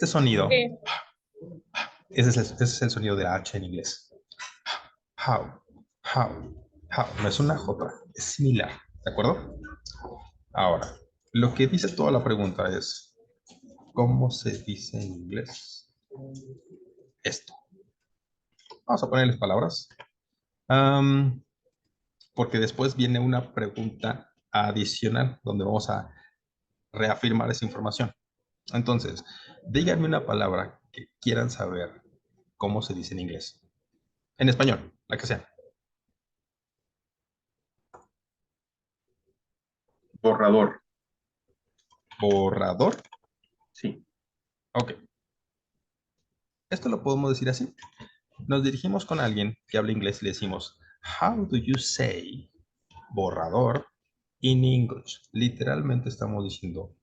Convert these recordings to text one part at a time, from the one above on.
Este sonido, Sí. ese es el sonido de la H en inglés. How, how, how. No es una J, es similar, ¿de acuerdo? Ahora, lo que dice toda la pregunta es, ¿cómo se dice en inglés esto? Vamos a ponerles palabras. Am, Porque después viene una pregunta adicional donde vamos a reafirmar esa información. Entonces, díganme una palabra que quieran saber cómo se dice en inglés. En español, la que sea. Borrador. Borrador. Sí. Ok. Esto lo podemos decir así. Nos dirigimos con alguien que habla inglés y le decimos, How do you say borrador in English? Literalmente estamos diciendo,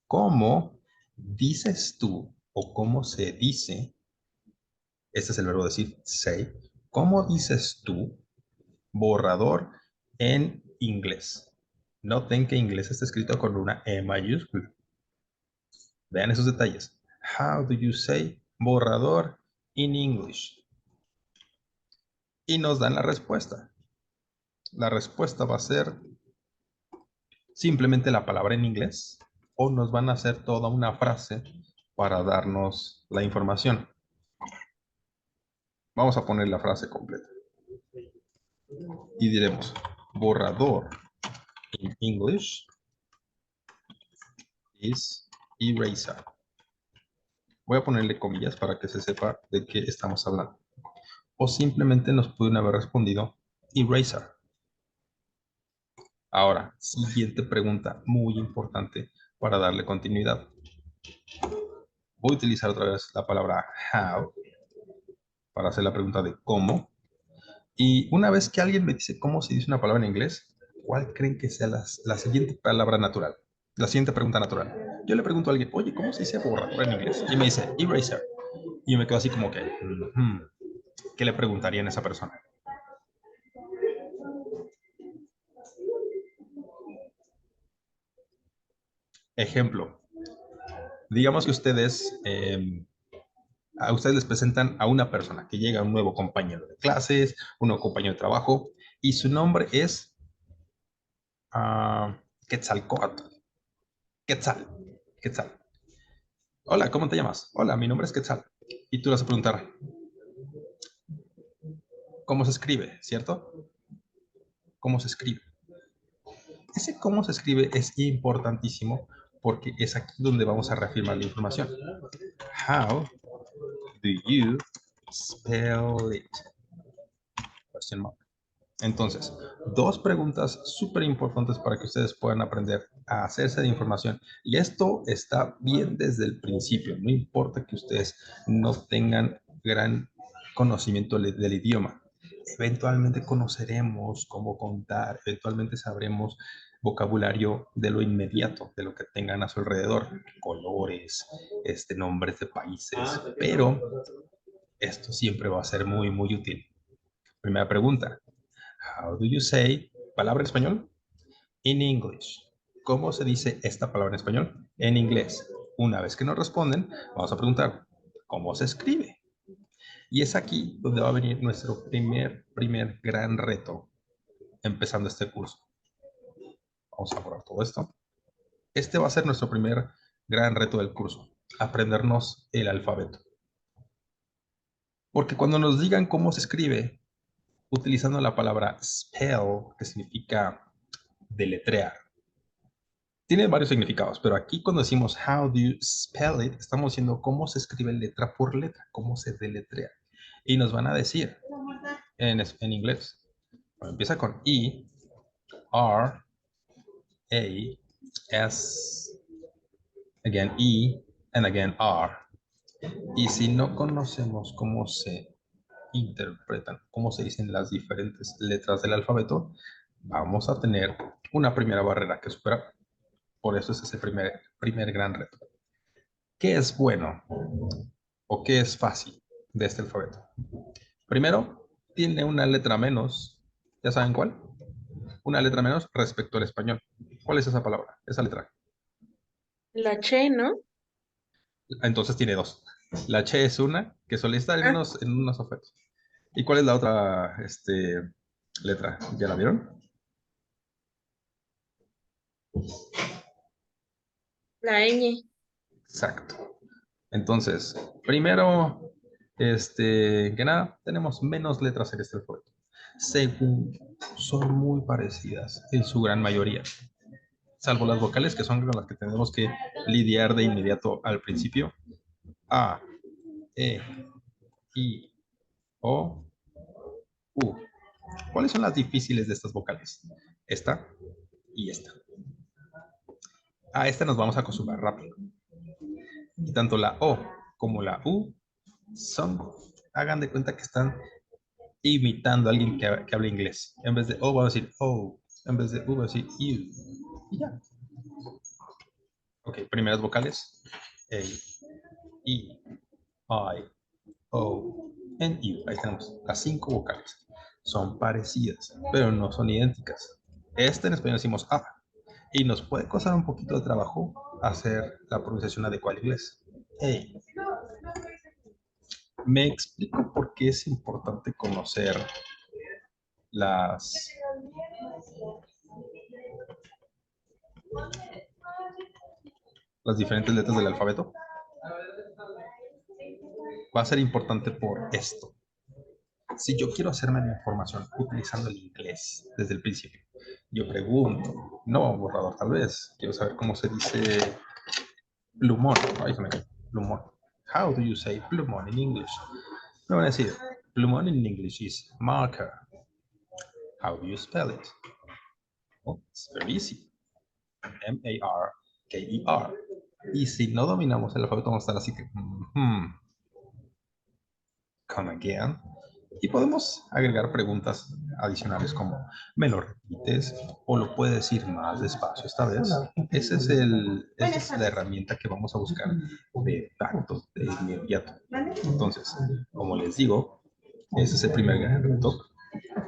¿cómo dices tú o cómo se dice? Este es el verbo decir, say. ¿Cómo dices tú borrador en inglés? Noten que inglés está escrito con una E mayúscula. Vean esos detalles. How do you say borrador in English? Y nos dan la respuesta. La respuesta va a ser simplemente la palabra en inglés o nos van a hacer toda una frase para darnos la información. Vamos a poner la frase completa. Y diremos, borrador in English is eraser. Voy a ponerle comillas para que se sepa de qué estamos hablando. O simplemente nos pueden haber respondido eraser. Ahora, siguiente pregunta muy importante para darle continuidad. Voy a utilizar otra vez la palabra how para hacer la pregunta de cómo. Y una vez que alguien me dice cómo se dice una palabra en inglés, ¿cuál creen que sea la siguiente palabra natural? La siguiente pregunta natural. Yo le pregunto a alguien, oye, ¿cómo se dice borrador en inglés? Y me dice eraser. Y yo me quedo así como que, ¿qué le preguntarían a esa persona? Ejemplo, digamos que a ustedes les presentan a una persona que llega, un nuevo compañero de clases, un nuevo compañero de trabajo, y su nombre es Quetzalcóatl. Quetzal. Quetzal. Hola, ¿cómo te llamas? Hola, mi nombre es Quetzal. Y tú le vas a preguntar, ¿cómo se escribe? ¿Cierto? ¿Cómo se escribe? Ese cómo se escribe es importantísimo porque es aquí donde vamos a reafirmar la información. How do you spell it? Question mark. Entonces, dos preguntas súper importantes para que ustedes puedan aprender a hacerse de información. Y esto está bien desde el principio. No importa que ustedes no tengan gran conocimiento del idioma. Eventualmente conoceremos cómo contar, eventualmente sabremos vocabulario de lo inmediato, de lo que tengan a su alrededor, colores, nombres de países, pero esto siempre va a ser muy, muy útil. Primera pregunta, how do you say palabra en español? In English. ¿Cómo se dice esta palabra en español? En inglés. Una vez que nos responden, vamos a preguntar, ¿cómo se escribe? Y es aquí donde va a venir nuestro primer gran reto empezando este curso. Vamos a borrar todo esto. Este va a ser nuestro primer gran reto del curso, aprendernos el alfabeto. Porque cuando nos digan cómo se escribe, utilizando la palabra spell, que significa deletrear, tiene varios significados, pero aquí cuando decimos how do you spell it, estamos diciendo cómo se escribe letra por letra, cómo se deletrea. Y nos van a decir en inglés, bueno, empieza con E, R, A, S, again E, and again R. Y si no conocemos cómo se interpretan, cómo se dicen las diferentes letras del alfabeto, vamos a tener una primera barrera que superar. Por eso es ese primer gran reto. ¿Qué es bueno o qué es fácil de este alfabeto? Primero, tiene una letra menos. ¿Ya saben cuál? Una letra menos respecto al español. ¿Cuál es esa palabra? Esa letra. La che, ¿no? Entonces tiene dos. La H es una, que suele estar en unos objetos. ¿Y cuál es la otra letra? ¿Ya la vieron? La ñ. Exacto. Entonces, primero, que nada, tenemos menos letras en este alfabeto. Segundo, son muy parecidas en su gran mayoría, salvo las vocales que son con las que tenemos que lidiar de inmediato al principio. A, E, I, O, U. ¿Cuáles son las difíciles de estas vocales? Esta y esta. A esta nos vamos a acostumbrar rápido. Y tanto la O como la U son, hagan de cuenta que están imitando a alguien que habla inglés. En vez de O, vamos a decir O. En vez de U, vamos a decir U. Y ya. Ok, primeras vocales. A, E, I, O, and U. Ahí tenemos las 5 vocales. Son parecidas, pero no son idénticas. En español decimos A. Y nos puede costar un poquito de trabajo hacer la pronunciación adecuada al inglés. A. Me explico por qué es importante conocer las diferentes letras del alfabeto. Va a ser importante por esto. Si yo quiero hacerme la información utilizando el inglés desde el principio, yo pregunto, no borrador tal vez, quiero saber cómo se dice plumón. Ahí se me cae, plumón. How do you say plumón in English? Me van a decir, plumón in English is marker. How do you spell it? Oh, it's very easy. M-A-R-K-E-R. Y si no dominamos el alfabeto, vamos a estar así que, come again. Y podemos agregar preguntas adicionales como, ¿me lo repites? O lo puede decir más despacio esta vez. Esa es la herramienta que vamos a buscar de tacto, de inmediato. Entonces, como les digo, ese es el primer gran reto.